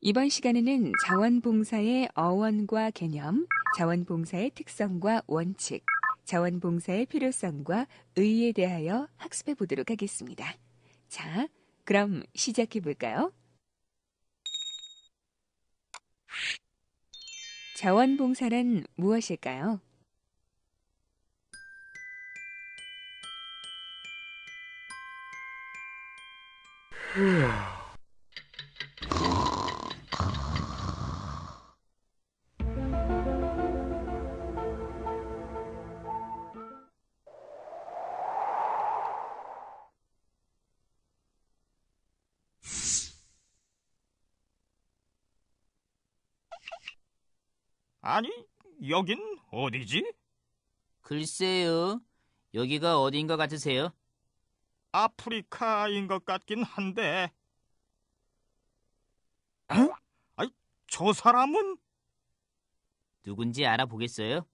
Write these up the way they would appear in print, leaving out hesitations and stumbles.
이번 시간에는 자원봉사의 어원과 개념, 자원봉사의 특성과 원칙, 자원봉사의 필요성과 의의에 대하여 학습해 보도록 하겠습니다. 자, 그럼 시작해 볼까요? 자원봉사란 무엇일까요? 아니, 여긴 어디지? 글쎄요. 여기가 어디인 것 같으세요? 아프리카인 것 같긴 한데. 어? 아이, 저 사람은? 누군지 알아보겠어요?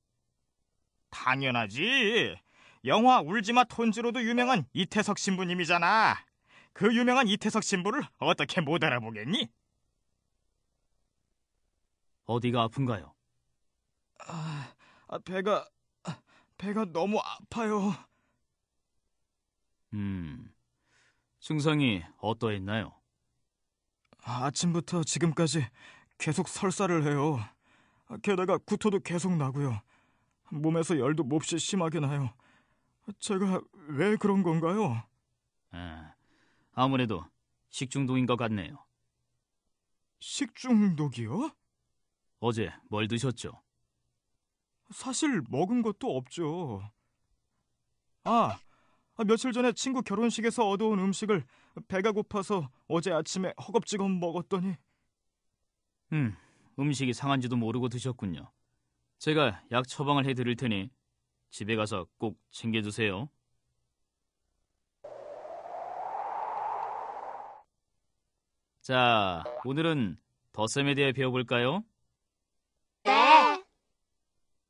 당연하지. 영화 울지마 톤지로도 유명한 이태석 신부님이잖아. 그 유명한 이태석 신부를 어떻게 못 알아보겠니? 어디가 아픈가요? 배가 너무 아파요. 증상이 어떠했나요? 아침부터 지금까지 계속 설사를 해요. 게다가 구토도 계속 나고요. 몸에서 열도 몹시 심하게 나요. 제가 왜 그런 건가요? 아무래도 식중독인 것 같네요. 식중독이요? 어제 뭘 드셨죠? 사실 먹은 것도 없죠. 며칠 전에 친구 결혼식에서 얻어온 음식을 배가 고파서 어제 아침에 허겁지겁 먹었더니. 음식이 상한지도 모르고 드셨군요. 제가 약 처방을 해드릴 테니 집에 가서 꼭 챙겨주세요. 자, 오늘은 덧셈에 대해 배워볼까요? 네.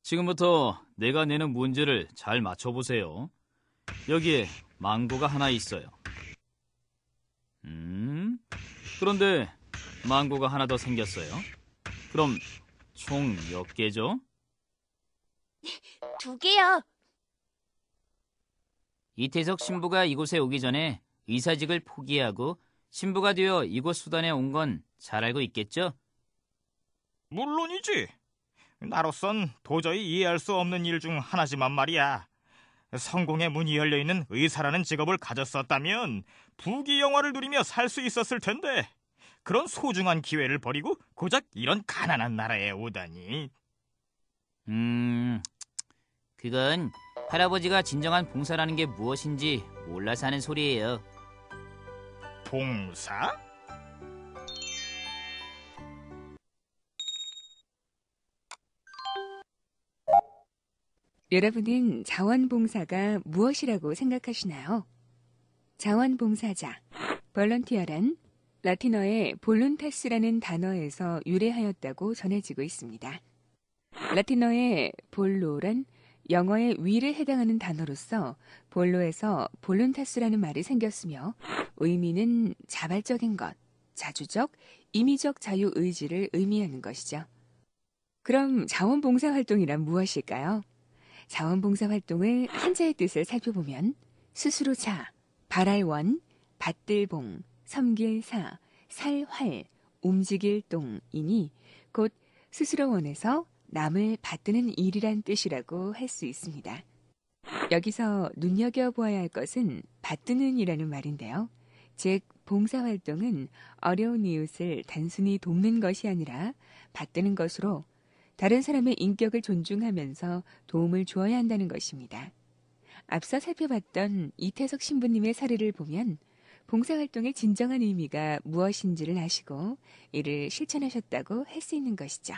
지금부터 내가 내는 문제를 잘 맞춰보세요. 여기에 망고가 하나 있어요. 그런데 망고가 하나 더 생겼어요. 그럼 총 몇 개죠? 2개요. 이태석 신부가 이곳에 오기 전에 의사직을 포기하고 신부가 되어 이곳 수단에 온 건 잘 알고 있겠죠? 물론이지. 나로선 도저히 이해할 수 없는 일 중 하나지만 말이야. 성공의 문이 열려있는 의사라는 직업을 가졌었다면 부귀 영화를 누리며 살 수 있었을 텐데 그런 소중한 기회를 버리고 고작 이런 가난한 나라에 오다니. 그건 할아버지가 진정한 봉사라는 게 무엇인지 몰라서 하는 소리예요. 봉사? 여러분은 자원봉사가 무엇이라고 생각하시나요? 자원봉사자, 볼런티어란 라틴어의 볼룬타스라는 단어에서 유래하였다고 전해지고 있습니다. 라틴어의 볼로란 영어의 위를 해당하는 단어로서 볼로에서 볼룬타스라는 말이 생겼으며 의미는 자발적인 것, 자주적, 임의적 자유의지를 의미하는 것이죠. 그럼 자원봉사활동이란 무엇일까요? 자원봉사활동을 한자의 뜻을 살펴보면 스스로 자, 발할원, 받들봉, 섬길 사, 살활, 움직일 동이니 곧 스스로 원해서 남을 받드는 일이란 뜻이라고 할 수 있습니다. 여기서 눈여겨보아야 할 것은 받드는 이라는 말인데요. 즉 봉사활동은 어려운 이웃을 단순히 돕는 것이 아니라 받드는 것으로 다른 사람의 인격을 존중하면서 도움을 주어야 한다는 것입니다. 앞서 살펴봤던 이태석 신부님의 사례를 보면 봉사활동의 진정한 의미가 무엇인지를 아시고 이를 실천하셨다고 할 수 있는 것이죠.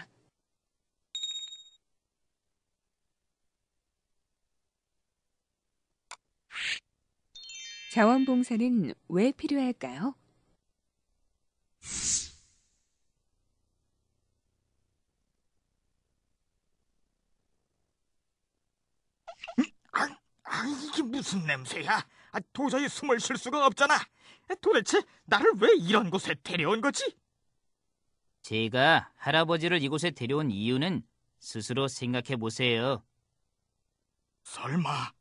자원봉사는 왜 필요할까요? 이게 무슨 냄새야? 도저히 숨을 쉴 수가 없잖아. 도대체 나를 왜 이런 곳에 데려온 거지? 제가 할아버지를 이곳에 데려온 이유는 스스로 생각해 보세요. 설마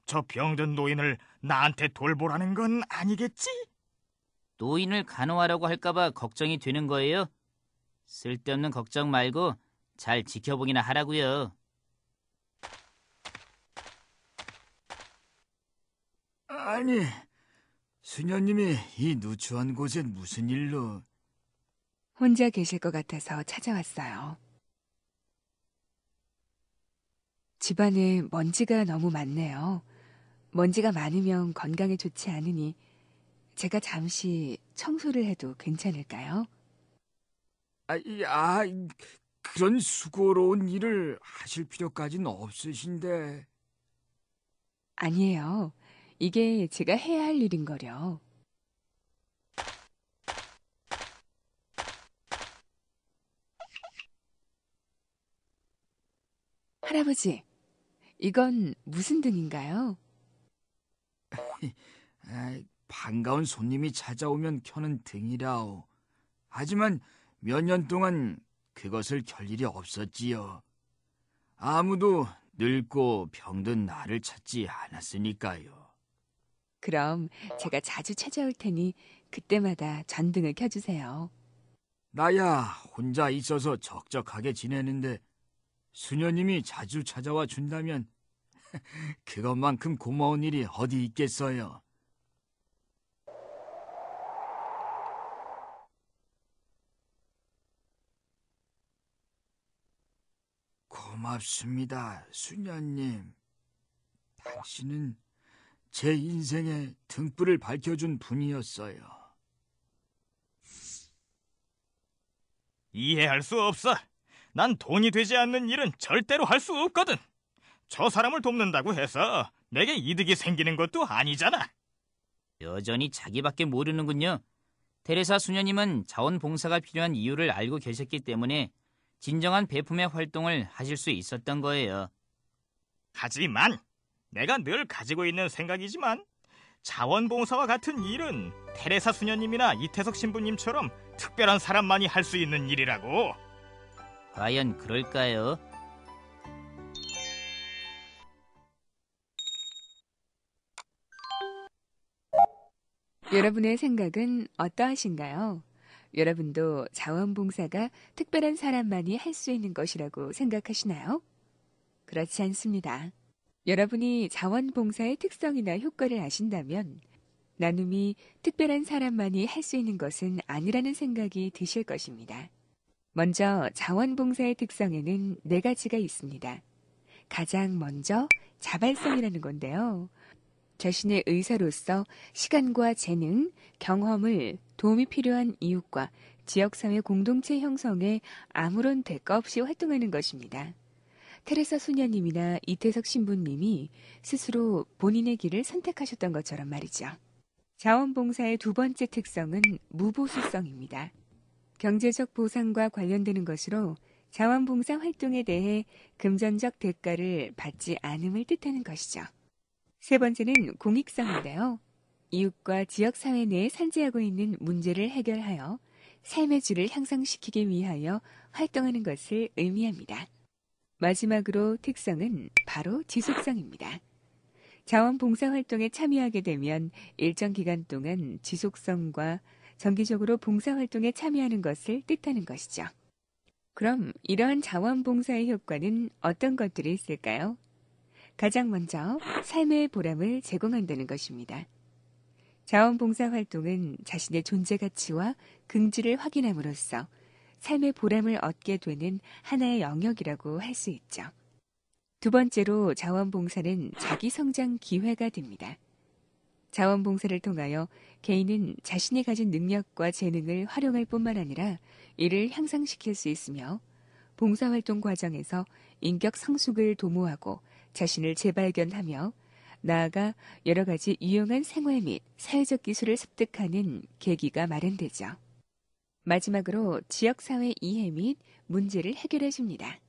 저 병든 노인을 나한테 돌보라는 건 아니겠지? 노인을 간호하라고 할까봐 걱정이 되는 거예요. 쓸데없는 걱정 말고 잘 지켜보기나 하라고요. 아니, 수녀님이 이 누추한 곳에 무슨 일로? 혼자 계실 것 같아서 찾아왔어요. 집안에 먼지가 너무 많네요. 먼지가 많으면 건강에 좋지 않으니 제가 잠시 청소를 해도 괜찮을까요? 그런 수고로운 일을 하실 필요까지는 없으신데. 아니에요. 이게 제가 해야 할 일인 거려. 할아버지, 이건 무슨 등인가요? 반가운 손님이 찾아오면 켜는 등이라오. 하지만 몇 년 동안 그것을 켤 일이 없었지요. 아무도 늙고 병든 나를 찾지 않았으니까요. 그럼 제가 자주 찾아올 테니 그때마다 전등을 켜주세요. 나야 혼자 있어서 적적하게 지내는데 수녀님이 자주 찾아와 준다면 그것만큼 고마운 일이 어디 있겠어요. 고맙습니다, 수녀님. 당신은 제 인생의 등불을 밝혀준 분이었어요. 이해할 수 없어. 난 돈이 되지 않는 일은 절대로 할 수 없거든. 저 사람을 돕는다고 해서 내게 이득이 생기는 것도 아니잖아. 여전히 자기밖에 모르는군요. 테레사 수녀님은 자원봉사가 필요한 이유를 알고 계셨기 때문에 진정한 배품의 활동을 하실 수 있었던 거예요. 하지만 내가 늘 가지고 있는 생각이지만 자원봉사와 같은 일은 테레사 수녀님이나 이태석 신부님처럼 특별한 사람만이 할 수 있는 일이라고. 과연 그럴까요? 여러분의 생각은 어떠하신가요? 여러분도 자원봉사가 특별한 사람만이 할 수 있는 것이라고 생각하시나요? 그렇지 않습니다. 여러분이 자원봉사의 특성이나 효과를 아신다면 나눔이 특별한 사람만이 할 수 있는 것은 아니라는 생각이 드실 것입니다. 먼저 자원봉사의 특성에는 4가지가 있습니다. 가장 먼저 자발성이라는 건데요. 자신의 의사로서 시간과 재능, 경험을 도움이 필요한 이웃과 지역사회 공동체 형성에 아무런 대가 없이 활동하는 것입니다. 테레사 수녀님이나 이태석 신부님이 스스로 본인의 길을 선택하셨던 것처럼 말이죠. 자원봉사의 2번째 특성은 무보수성입니다. 경제적 보상과 관련되는 것으로 자원봉사 활동에 대해 금전적 대가를 받지 않음을 뜻하는 것이죠. 3번째는 공익성인데요. 이웃과 지역사회 내에 산재하고 있는 문제를 해결하여 삶의 질을 향상시키기 위하여 활동하는 것을 의미합니다. 마지막으로 특성은 바로 지속성입니다. 자원봉사활동에 참여하게 되면 일정 기간 동안 지속성과 정기적으로 봉사활동에 참여하는 것을 뜻하는 것이죠. 그럼 이러한 자원봉사의 효과는 어떤 것들이 있을까요? 가장 먼저 삶의 보람을 제공한다는 것입니다. 자원봉사활동은 자신의 존재 가치와 긍지를 확인함으로써 삶의 보람을 얻게 되는 하나의 영역이라고 할 수 있죠. 2번째로 자원봉사는 자기 성장 기회가 됩니다. 자원봉사를 통하여 개인은 자신이 가진 능력과 재능을 활용할 뿐만 아니라 이를 향상시킬 수 있으며 봉사활동 과정에서 인격 성숙을 도모하고 자신을 재발견하며 나아가 여러 가지 유용한 생활 및 사회적 기술을 습득하는 계기가 마련되죠. 마지막으로 지역사회 이해 및 문제를 해결해 줍니다.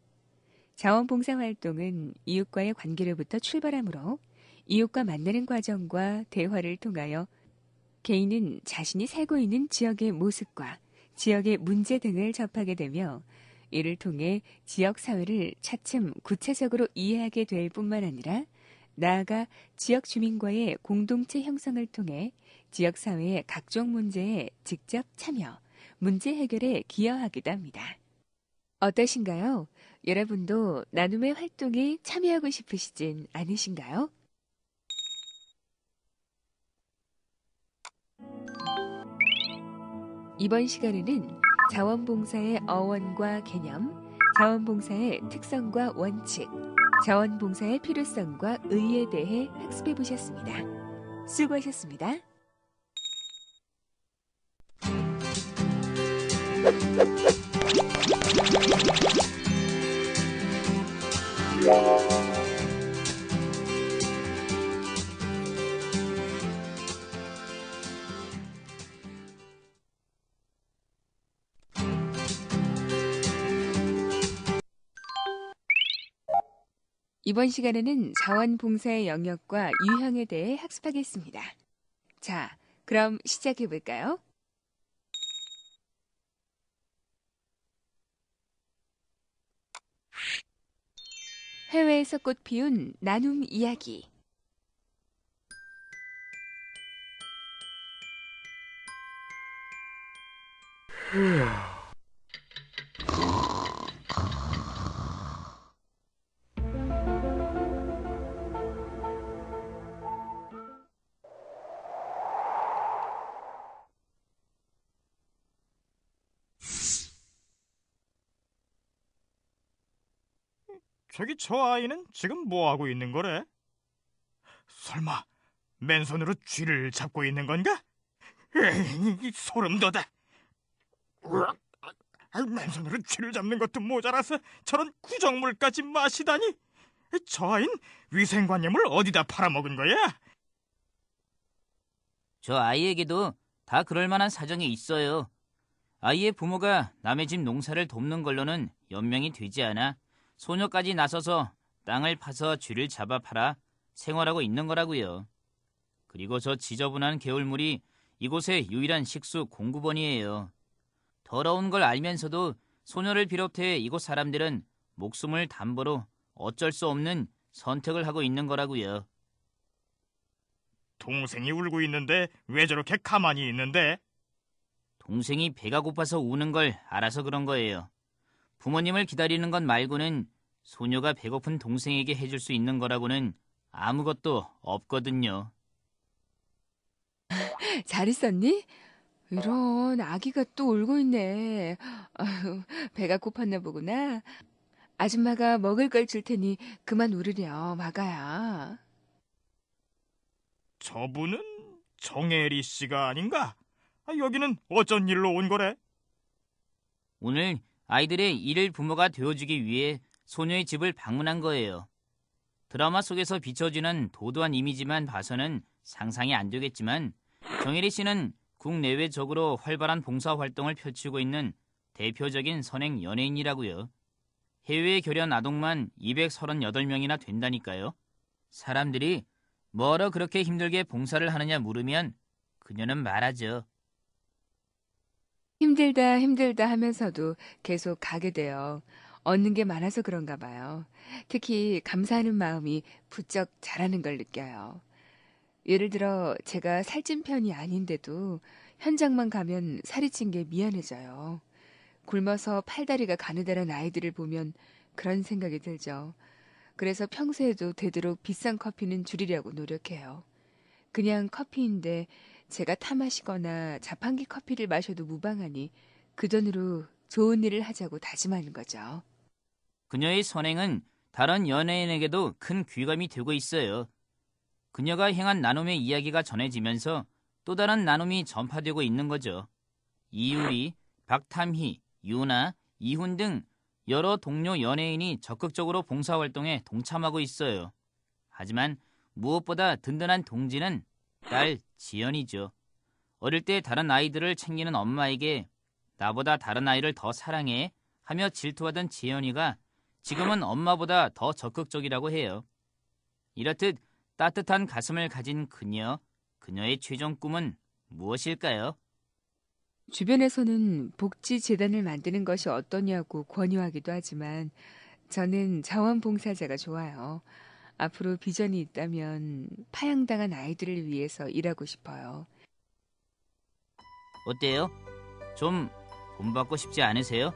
자원봉사활동은 이웃과의 관계로부터 출발하므로 이웃과 만나는 과정과 대화를 통하여 개인은 자신이 살고 있는 지역의 모습과 지역의 문제 등을 접하게 되며 이를 통해 지역사회를 차츰 구체적으로 이해하게 될 뿐만 아니라 나아가 지역 주민과의 공동체 형성을 통해 지역사회의 각종 문제에 직접 참여, 문제 해결에 기여하기도 합니다. 어떠신가요? 여러분도 나눔의 활동에 참여하고 싶으시진 않으신가요? 이번 시간에는 자원봉사의 어원과 개념, 자원봉사의 특성과 원칙, 자원봉사의 필요성과 의의에 대해 학습해 보셨습니다. 수고하셨습니다. 이번 시간에는 자원봉사의 영역과 유형에 대해 학습하겠습니다. 자, 그럼 시작해 볼까요? 해외에서 꽃 피운 나눔 이야기. 저기 저 아이는 지금 뭐 하고 있는 거래? 설마 맨손으로 쥐를 잡고 있는 건가? 에이, 소름 돋아. 맨손으로 쥐를 잡는 것도 모자라서 저런 구정물까지 마시다니. 저 아이는 위생관념을 어디다 팔아먹은 거야? 저 아이에게도 다 그럴 만한 사정이 있어요. 아이의 부모가 남의 집 농사를 돕는 걸로는 연명이 되지 않아 소녀까지 나서서 땅을 파서 쥐를 잡아 팔아 생활하고 있는 거라고요. 그리고 저 지저분한 개울물이 이곳의 유일한 식수 공급원이에요. 더러운 걸 알면서도 소녀를 비롯해 이곳 사람들은 목숨을 담보로 어쩔 수 없는 선택을 하고 있는 거라고요. 동생이 울고 있는데 왜 저렇게 가만히 있는데? 동생이 배가 고파서 우는 걸 알아서 그런 거예요. 부모님을 기다리는 것 말고는 소녀가 배고픈 동생에게 해줄 수 있는 거라고는 아무것도 없거든요. 잘 있었니? 이런 아기가 또 울고 있네. 아유, 배가 고팠나 보구나. 아줌마가 먹을 걸 줄 테니 그만 울으렴, 아가야. 저분은 정혜리 씨가 아닌가? 여기는 어쩐 일로 온 거래? 오늘 아이들의 일일 부모가 되어주기 위해 소녀의 집을 방문한 거예요. 드라마 속에서 비춰지는 도도한 이미지만 봐서는 상상이 안 되겠지만 정혜리 씨는 국내외적으로 활발한 봉사활동을 펼치고 있는 대표적인 선행 연예인이라고요. 해외에 결연 아동만 238명이나 된다니까요. 사람들이 뭐러 그렇게 힘들게 봉사를 하느냐 물으면 그녀는 말하죠. 힘들다 하면서도 계속 가게 돼요. 얻는 게 많아서 그런가 봐요. 특히 감사하는 마음이 부쩍 자라는 걸 느껴요. 예를 들어 제가 살찐 편이 아닌데도 현장만 가면 살이 찐 게 미안해져요. 굶어서 팔다리가 가느다란 아이들을 보면 그런 생각이 들죠. 그래서 평소에도 되도록 비싼 커피는 줄이려고 노력해요. 그냥 커피인데 제가 타 마시거나 자판기 커피를 마셔도 무방하니 그 돈으로 좋은 일을 하자고 다짐하는 거죠. 그녀의 선행은 다른 연예인에게도 큰 귀감이 되고 있어요. 그녀가 행한 나눔의 이야기가 전해지면서 또 다른 나눔이 전파되고 있는 거죠. 이유리, 박탐희, 유나, 이훈 등 여러 동료 연예인이 적극적으로 봉사활동에 동참하고 있어요. 하지만 무엇보다 든든한 동지는 딸 지연이죠. 어릴 때 다른 아이들을 챙기는 엄마에게 나보다 다른 아이를 더 사랑해 하며 질투하던 지연이가 지금은 엄마보다 더 적극적이라고 해요. 이렇듯 따뜻한 가슴을 가진 그녀의 최종 꿈은 무엇일까요? 주변에서는 복지재단을 만드는 것이 어떠냐고 권유하기도 하지만 저는 자원봉사자가 좋아요. 앞으로 비전이 있다면 파양당한 아이들을 위해서 일하고 싶어요. 어때요? 좀 본받고 싶지 않으세요?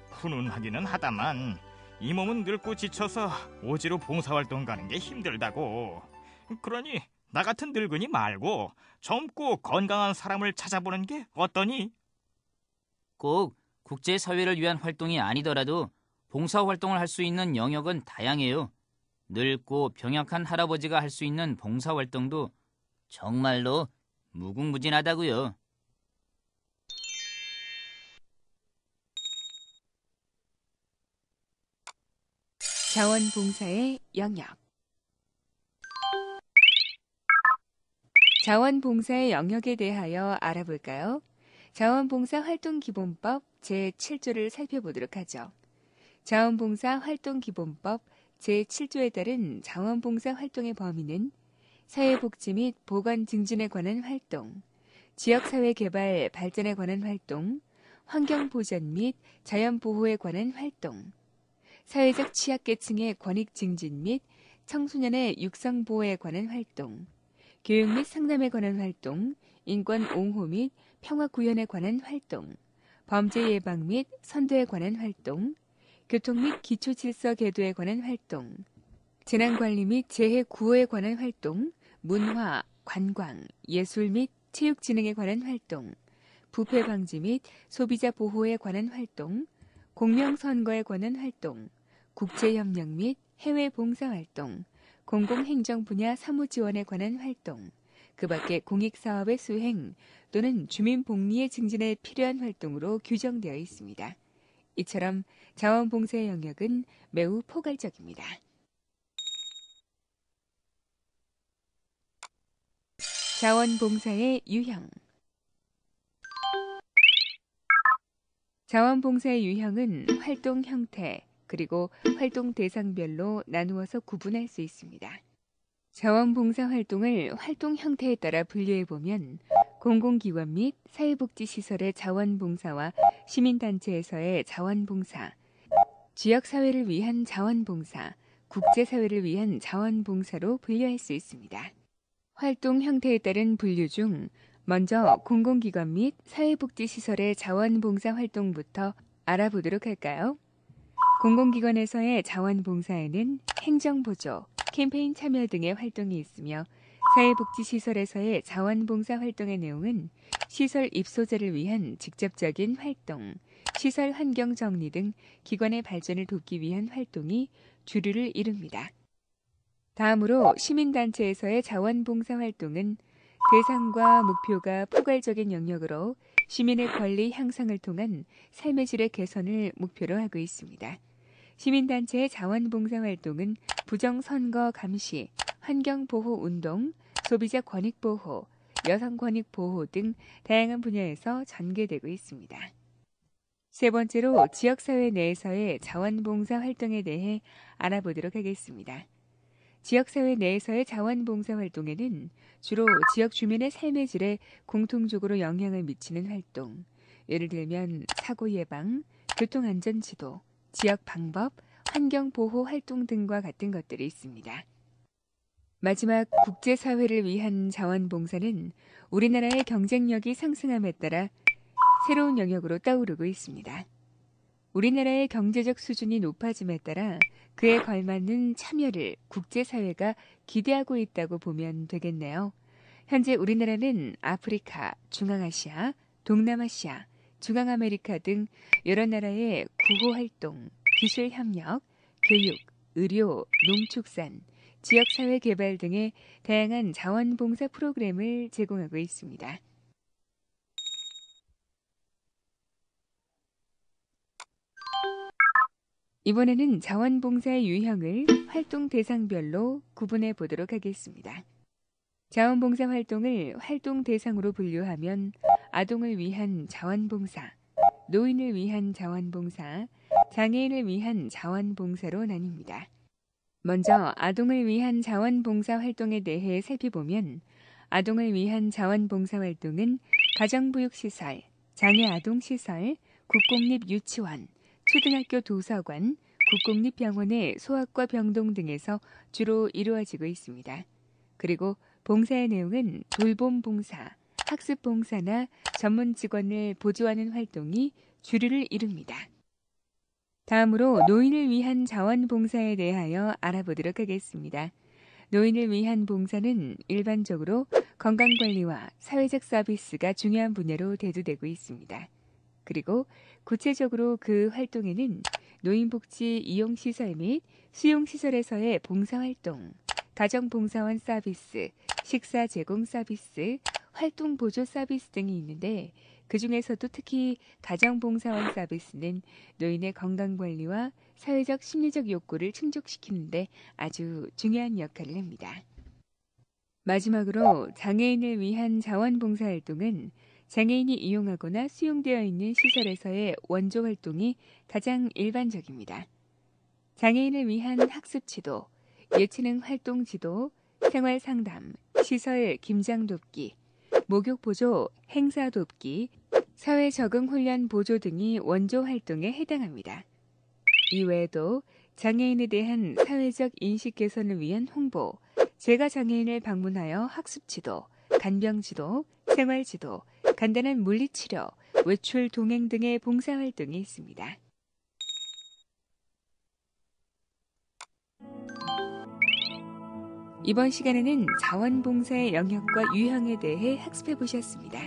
훈훈하기는 하다만 이 몸은 늙고 지쳐서 오지로 봉사활동 가는 게 힘들다고. 그러니 나 같은 늙은이 말고 젊고 건강한 사람을 찾아보는 게 어떠니? 꼭 국제사회를 위한 활동이 아니더라도 봉사활동을 할 수 있는 영역은 다양해요. 늙고 병약한 할아버지가 할 수 있는 봉사활동도 정말로 무궁무진하다고요. 자원봉사의 영역. 자원봉사의 영역에 대하여 알아볼까요? 자원봉사 활동기본법 제7조를 살펴보도록 하죠. 자원봉사 활동기본법 제7조에 따른 자원봉사 활동의 범위는 사회복지 및 보건 증진에 관한 활동, 지역사회 개발 발전에 관한 활동, 환경보전 및 자연보호에 관한 활동, 사회적 취약계층의 권익 증진 및 청소년의 육성보호에 관한 활동, 교육 및 상담에 관한 활동, 인권 옹호 및 평화 구현에 관한 활동, 범죄 예방 및 선도에 관한 활동, 교통 및 기초질서 계도에 관한 활동, 재난관리 및 재해 구호에 관한 활동, 문화, 관광, 예술 및 체육진흥에 관한 활동, 부패 방지 및 소비자 보호에 관한 활동, 공명선거에 관한 활동, 국제협력 및 해외 봉사활동, 공공행정 분야 사무지원에 관한 활동, 그 밖에 공익사업의 수행 또는 주민복리의 증진에 필요한 활동으로 규정되어 있습니다. 이처럼 자원봉사의 영역은 매우 포괄적입니다. 자원봉사의 유형. 자원봉사의 유형은 활동 형태 그리고 활동 대상별로 나누어서 구분할 수 있습니다. 자원봉사 활동을 활동 형태에 따라 분류해보면 공공기관 및 사회복지시설의 자원봉사와 시민단체에서의 자원봉사, 지역사회를 위한 자원봉사, 국제사회를 위한 자원봉사로 분류할 수 있습니다. 활동 형태에 따른 분류 중 먼저 공공기관 및 사회복지시설의 자원봉사 활동부터 알아보도록 할까요? 공공기관에서의 자원봉사에는 행정보조, 캠페인 참여 등의 활동이 있으며 사회복지시설에서의 자원봉사 활동의 내용은 시설 입소자를 위한 직접적인 활동, 시설 환경 정리 등 기관의 발전을 돕기 위한 활동이 주류를 이룹니다. 다음으로 시민단체에서의 자원봉사 활동은 대상과 목표가 포괄적인 영역으로 시민의 권리 향상을 통한 삶의 질의 개선을 목표로 하고 있습니다. 시민단체의 자원봉사 활동은 부정선거 감시, 환경보호운동, 소비자 권익보호, 여성권익보호 등 다양한 분야에서 전개되고 있습니다. 세 번째로 지역사회 내에서의 자원봉사 활동에 대해 알아보도록 하겠습니다. 지역사회 내에서의 자원봉사 활동에는 주로 지역 주민의 삶의 질에 공통적으로 영향을 미치는 활동, 예를 들면 사고 예방, 교통안전 지도, 지역 방법, 환경보호 활동 등과 같은 것들이 있습니다. 마지막 국제사회를 위한 자원봉사는 우리나라의 경쟁력이 상승함에 따라 새로운 영역으로 떠오르고 있습니다. 우리나라의 경제적 수준이 높아짐에 따라 그에 걸맞는 참여를 국제사회가 기대하고 있다고 보면 되겠네요. 현재 우리나라는 아프리카, 중앙아시아, 동남아시아, 중앙아메리카 등 여러 나라의 구호활동, 기술협력, 교육, 의료, 농축산, 지역사회 개발 등의 다양한 자원봉사 프로그램을 제공하고 있습니다. 이번에는 자원봉사의 유형을 활동 대상별로 구분해 보도록 하겠습니다. 자원봉사 활동을 활동 대상으로 분류하면 아동을 위한 자원봉사, 노인을 위한 자원봉사, 장애인을 위한 자원봉사로 나뉩니다. 먼저 아동을 위한 자원봉사 활동에 대해 살펴보면 아동을 위한 자원봉사 활동은 가정보육시설, 장애아동시설, 국공립유치원, 초등학교 도서관, 국공립병원의 소아과 병동 등에서 주로 이루어지고 있습니다. 그리고 봉사의 내용은 돌봄 봉사, 학습 봉사나 전문 직원을 보조하는 활동이 주류를 이룹니다. 다음으로 노인을 위한 자원봉사에 대하여 알아보도록 하겠습니다. 노인을 위한 봉사는 일반적으로 건강관리와 사회적 서비스가 중요한 분야로 대두되고 있습니다. 그리고 구체적으로 그 활동에는 노인복지 이용시설 및 수용시설에서의 봉사활동, 가정봉사원 서비스, 식사 제공 서비스, 활동보조 서비스 등이 있는데 그 중에서도 특히 가정봉사원 서비스는 노인의 건강관리와 사회적 심리적 욕구를 충족시키는 데 아주 중요한 역할을 합니다. 마지막으로 장애인을 위한 자원봉사활동은 장애인이 이용하거나 수용되어 있는 시설에서의 원조활동이 가장 일반적입니다. 장애인을 위한 학습지도, 예체능 활동지도, 생활상담, 시설 김장 돕기, 목욕 보조, 행사 돕기, 사회 적응 훈련 보조 등이 원조 활동에 해당합니다. 이외에도 장애인에 대한 사회적 인식 개선을 위한 홍보, 재가 장애인을 방문하여 학습 지도, 간병 지도, 생활 지도, 간단한 물리치료, 외출 동행 등의 봉사 활동이 있습니다. 이번 시간에는 자원봉사의 영역과 유형에 대해 학습해 보셨습니다.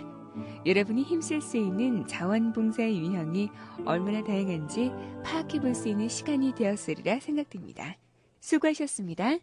여러분이 힘쓸 수 있는 자원봉사의 유형이 얼마나 다양한지 파악해 볼 수 있는 시간이 되었으리라 생각됩니다. 수고하셨습니다.